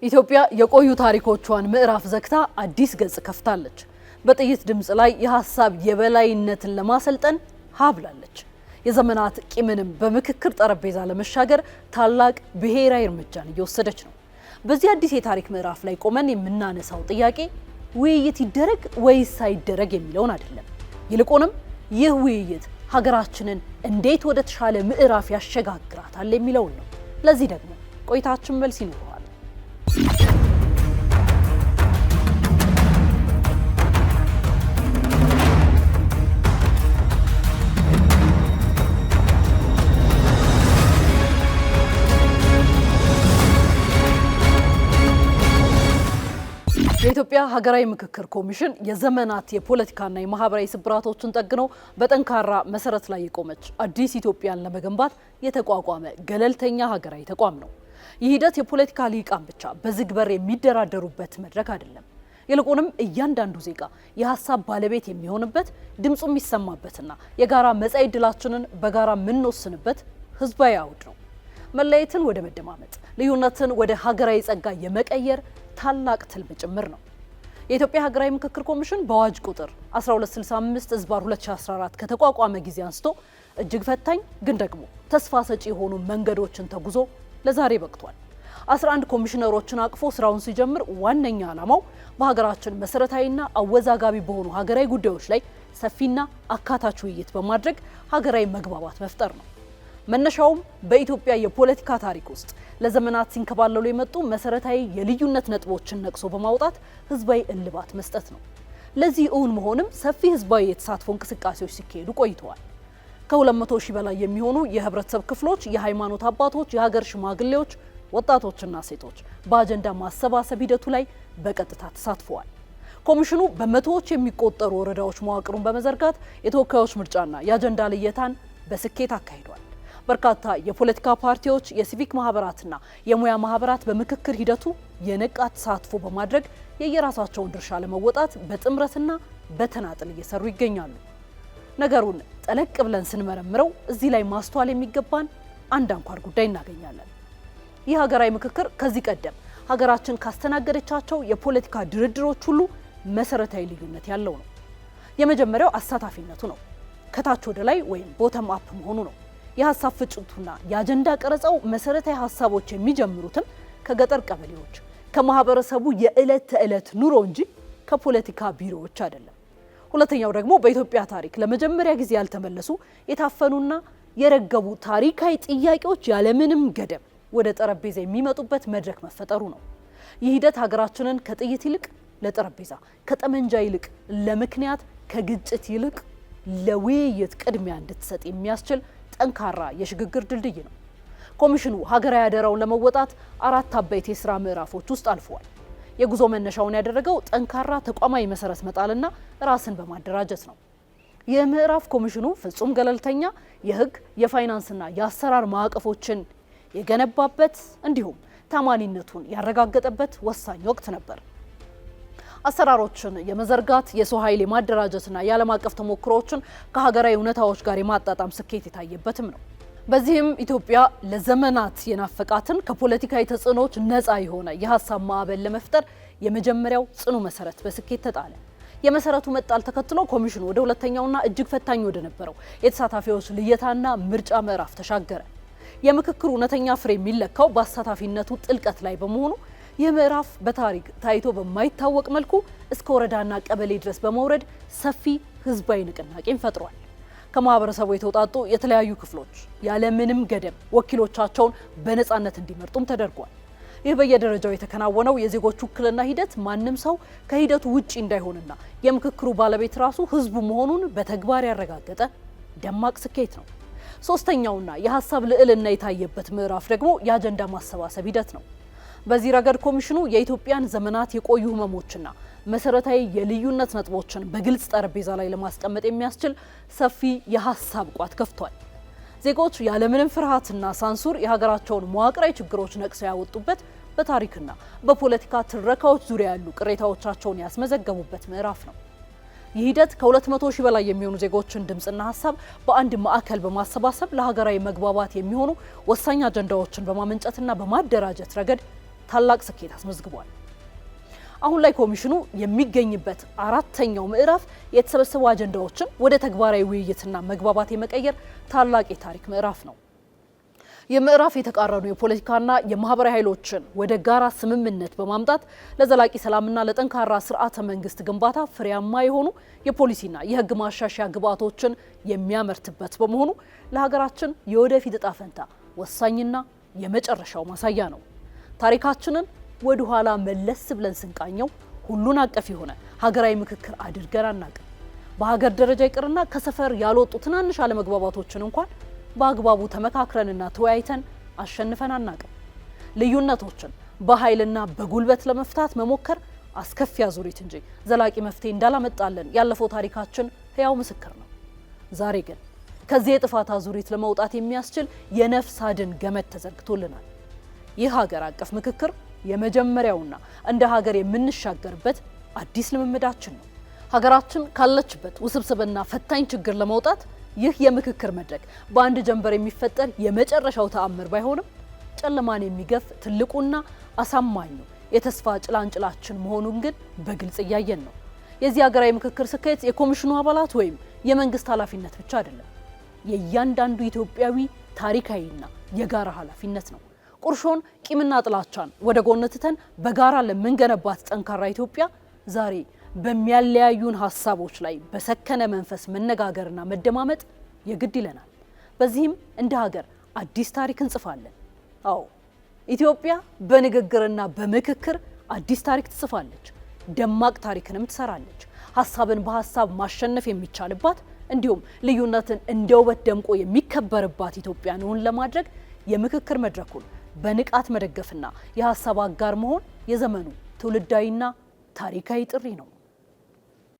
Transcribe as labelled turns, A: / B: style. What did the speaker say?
A: ኢትዮጵያ የቆዩ ታሪኮቿን ምዕራፍ ዘግታ አዲስ ገጽ ከፍታለች። በጥይት ድምጽ ላይ የሐሳብ የበላይነትን ለማሰልጠን ሀብላለች። የዘመናት ቂምንም በምክክር ጠረጴዛ ለመሻገር ታላቅ ብሔራዊ እርምጃን እየወሰደች ነው። በዚህ አዲስ የታሪክ ምዕራፍ ላይ ቆመን የምናነሳው ጥያቄ ውይይት ይደረግ ወይስ አይደረግ የሚለውን አይደለም። ይልቁንም ይህ ውይይት ሀገራችንን እንዴት ወደ ተሻለ ምዕራፍ ያሸጋግራታል የሚለውን ነው። ለዚህ ደግሞ ቆይታችን መልስ ይኖረዋል። የኢትዮጵያ ሀገራዊ ምክክር ኮሚሽን የዘመናት የፖለቲካና የማህበራዊ ስብራቶችን ጠግኖ በጠንካራ መሰረት ላይ የቆመች አዲስ ኢትዮጵያን ለመገንባት የተቋቋመ ገለልተኛ ሀገራዊ ተቋም ነው። ይህ ሂደት የፖለቲካ ሊቃን ብቻ በዝግ በር የሚደራደሩበት መድረክ አይደለም። ይልቁንም እያንዳንዱ ዜጋ የሀሳብ ባለቤት የሚሆንበት፣ ድምፁ የሚሰማበትና የጋራ መጻኢ ዕድላችንን በጋራ የምንወስንበት ህዝባዊ አውድ ነው። መለየትን ወደ መደማመጥ፣ ልዩነትን ወደ ሀገራዊ ጸጋ የመቀየር ታላቅ ትልም ጭምር ነው። የኢትዮጵያ ሀገራዊ ምክክር ኮሚሽን በአዋጅ ቁጥር 1265/2014 ከተቋቋመ ጊዜ አንስቶ እጅግ ፈታኝ ግን ደግሞ ተስፋ ሰጪ የሆኑ መንገዶችን ተጉዞ ለዛሬ በቅቷል። 11 ኮሚሽነሮችን አቅፎ ስራውን ሲጀምር ዋነኛ ዓላማው በሀገራችን መሰረታዊና አወዛጋቢ በሆኑ ሀገራዊ ጉዳዮች ላይ ሰፊና አካታች ውይይት በማድረግ ሀገራዊ መግባባት መፍጠር ነው። መነሻውም በኢትዮጵያ የፖለቲካ ታሪክ ውስጥ ለዘመናት ሲንከባለሉ የመጡ መሰረታዊ የልዩነት ነጥቦችን ነቅሶ በማውጣት ህዝባዊ እልባት መስጠት ነው። ለዚህ እውን መሆንም ሰፊ ህዝባዊ የተሳትፎ እንቅስቃሴዎች ሲካሄዱ ቆይተዋል። ከ200 ሺህ በላይ የሚሆኑ የህብረተሰብ ክፍሎች፣ የሃይማኖት አባቶች፣ የሀገር ሽማግሌዎች፣ ወጣቶችና ሴቶች በአጀንዳ ማሰባሰብ ሂደቱ ላይ በቀጥታ ተሳትፈዋል። ኮሚሽኑ በመቶዎች የሚቆጠሩ ወረዳዎች መዋቅሩን በመዘርጋት የተወካዮች ምርጫና የአጀንዳ ልየታን በስኬት አካሂዷል። በርካታ የፖለቲካ ፓርቲዎች፣ የሲቪክ ማህበራትና የሙያ ማህበራት በምክክር ሂደቱ የነቃ ተሳትፎ በማድረግ የየራሳቸውን ድርሻ ለመወጣት በጥምረትና በተናጥል እየሰሩ ይገኛሉ። ነገሩን ጠለቅ ብለን ስንመረምረው እዚህ ላይ ማስተዋል የሚገባን አንድ አንኳር ጉዳይ እናገኛለን። ይህ ሀገራዊ ምክክር ከዚህ ቀደም ሀገራችን ካስተናገደቻቸው የፖለቲካ ድርድሮች ሁሉ መሰረታዊ ልዩነት ያለው ነው። የመጀመሪያው አሳታፊነቱ ነው። ከታች ወደ ላይ ወይም ቦተም አፕ መሆኑ ነው። የሀሳብ ፍጭቱና የአጀንዳ ቀረጻው መሰረታዊ ሀሳቦች የሚጀምሩትም ከገጠር ቀበሌዎች፣ ከማህበረሰቡ የዕለት ተዕለት ኑሮ እንጂ ከፖለቲካ ቢሮዎች አይደለም። ሁለተኛው ደግሞ በኢትዮጵያ ታሪክ ለመጀመሪያ ጊዜ ያልተመለሱ የታፈኑና የረገቡ ታሪካዊ ጥያቄዎች ያለምንም ገደብ ወደ ጠረጴዛ የሚመጡበት መድረክ መፈጠሩ ነው። ይህ ሂደት ሀገራችንን ከጥይት ይልቅ ለጠረጴዛ፣ ከጠመንጃ ይልቅ ለምክንያት፣ ከግጭት ይልቅ ለውይይት ቅድሚያ እንድትሰጥ የሚያስችል ጠንካራ የሽግግር ድልድይ ነው። ኮሚሽኑ ሀገራዊ አደራውን ለመወጣት 4 አበይት የስራ ምዕራፎች ውስጥ አልፈዋል። የጉዞ መነሻውን ያደረገው ጠንካራ ተቋማዊ መሰረት መጣልና ራስን በማደራጀት ነው። ይህ ምዕራፍ ኮሚሽኑ ፍጹም ገለልተኛ የህግ፣ የፋይናንስና የአሰራር ማዕቀፎችን የገነባበት እንዲሁም ታማኒነቱን ያረጋገጠበት ወሳኝ ወቅት ነበር። አሰራሮችን የመዘርጋት፣ የሰው ኃይል የማደራጀትና የዓለም አቀፍ ተሞክሮዎችን ከሀገራዊ እውነታዎች ጋር የማጣጣም ስኬት የታየበትም ነው። በዚህም ኢትዮጵያ ለዘመናት የናፈቃትን ከፖለቲካዊ ተጽዕኖዎች ነፃ የሆነ የሀሳብ ማዕበል ለመፍጠር የመጀመሪያው ጽኑ መሰረት በስኬት ተጣለ። የመሰረቱ መጣል ተከትሎ ኮሚሽኑ ወደ ሁለተኛውና እጅግ ፈታኝ ወደ ነበረው የተሳታፊዎች ልየታና ምርጫ ምዕራፍ ተሻገረ። የምክክሩ እውነተኛ ፍሬ የሚለካው በአሳታፊነቱ ጥልቀት ላይ በመሆኑ ይህ ምዕራፍ በታሪክ ታይቶ በማይታወቅ መልኩ እስከ ወረዳና ቀበሌ ድረስ በመውረድ ሰፊ ህዝባዊ ንቅናቄን ፈጥሯል። ከማህበረሰቡ የተውጣጡ የተለያዩ ክፍሎች ያለምንም ገደብ ወኪሎቻቸውን በነፃነት እንዲመርጡም ተደርጓል። ይህ በየደረጃው የተከናወነው የዜጎች ውክልና ሂደት ማንም ሰው ከሂደቱ ውጪ እንዳይሆንና የምክክሩ ባለቤት ራሱ ህዝቡ መሆኑን በተግባር ያረጋገጠ ደማቅ ስኬት ነው። ሶስተኛውና የሀሳብ ልዕልና የታየበት ምዕራፍ ደግሞ የአጀንዳ ማሰባሰብ ሂደት ነው። በዚህ ረገድ ኮሚሽኑ የኢትዮጵያን ዘመናት የቆዩ ህመሞችና መሰረታዊ የልዩነት ነጥቦችን በግልጽ ጠረጴዛ ላይ ለማስቀመጥ የሚያስችል ሰፊ የሀሳብ ቋት ከፍቷል። ዜጎች ያለምንም ፍርሃትና ሳንሱር የሀገራቸውን መዋቅራዊ ችግሮች ነቅሰው ያወጡበት፣ በታሪክና በፖለቲካ ትረካዎች ዙሪያ ያሉ ቅሬታዎቻቸውን ያስመዘገቡበት ምዕራፍ ነው። ይህ ሂደት ከ200 ሺህ በላይ የሚሆኑ ዜጎችን ድምጽና ሀሳብ በአንድ ማዕከል በማሰባሰብ ለሀገራዊ መግባባት የሚሆኑ ወሳኝ አጀንዳዎችን በማመንጨትና በማደራጀት ረገድ ታላቅ ስኬት አስመዝግቧል። አሁን ላይ ኮሚሽኑ የሚገኝበት አራተኛው ምዕራፍ የተሰበሰቡ አጀንዳዎችን ወደ ተግባራዊ ውይይትና መግባባት የመቀየር ታላቅ የታሪክ ምዕራፍ ነው። የምዕራፍ የተቃረኑ የፖለቲካና የማህበራዊ ኃይሎችን ወደ ጋራ ስምምነት በማምጣት ለዘላቂ ሰላምና ለጠንካራ ስርዓተ መንግስት ግንባታ ፍሬያማ የሆኑ የፖሊሲና የህግ ማሻሻያ ግብዓቶችን የሚያመርትበት በመሆኑ ለሀገራችን የወደፊት እጣ ፈንታ ወሳኝና የመጨረሻው ማሳያ ነው። ታሪካችንን ወደ ኋላ መለስ ብለን ስንቃኘው ሁሉን አቀፍ የሆነ ሀገራዊ ምክክር አድርገን አናውቅም። በሀገር ደረጃ ይቅርና ከሰፈር ያልወጡ ትናንሽ አለመግባባቶችን እንኳን በአግባቡ ተመካክረንና ተወያይተን አሸንፈን አናውቅም። ልዩነቶችን በኃይልና በጉልበት ለመፍታት መሞከር አስከፊ አዙሪት እንጂ ዘላቂ መፍትሄ እንዳላመጣልን ያለፈው ታሪካችን ሕያው ምስክር ነው። ዛሬ ግን ከዚህ የጥፋት አዙሪት ለመውጣት የሚያስችል የነፍስ አድን ገመድ ተዘርግቶልናል። ይህ ሀገር አቀፍ ምክክር የመጀመሪያውና እንደ ሀገር የምንሻገርበት አዲስ ልምምዳችን ነው። ሀገራችን ካለችበት ውስብስብና ፈታኝ ችግር ለመውጣት ይህ የምክክር መድረክ በአንድ ጀንበር የሚፈጠር የመጨረሻው ተአምር ባይሆንም ጨለማን የሚገፍ ትልቁና አሳማኙ የተስፋ ጭላንጭላችን መሆኑን ግን በግልጽ እያየን ነው። የዚህ ሀገራዊ ምክክር ስኬት የኮሚሽኑ አባላት ወይም የመንግስት ኃላፊነት ብቻ አይደለም። የእያንዳንዱ ኢትዮጵያዊ ታሪካዊና የጋራ ኃላፊነት ነው። ቁርሾን፣ ቂምና ጥላቻን ወደ ጎን ትተን በጋራ ለምንገነባት ጠንካራ ኢትዮጵያ ዛሬ በሚያለያዩን ሀሳቦች ላይ በሰከነ መንፈስ መነጋገርና መደማመጥ የግድ ይለናል። በዚህም እንደ ሀገር አዲስ ታሪክ እንጽፋለን። አዎ ኢትዮጵያ በንግግርና በምክክር አዲስ ታሪክ ትጽፋለች፣ ደማቅ ታሪክንም ትሰራለች። ሀሳብን በሀሳብ ማሸነፍ የሚቻልባት እንዲሁም ልዩነትን እንደ ውበት ደምቆ የሚከበርባት ኢትዮጵያን እውን ለማድረግ የምክክር መድረኩን በንቃት መደገፍና የሀሳብ አጋር መሆን የዘመኑ ትውልዳዊና ታሪካዊ ጥሪ ነው።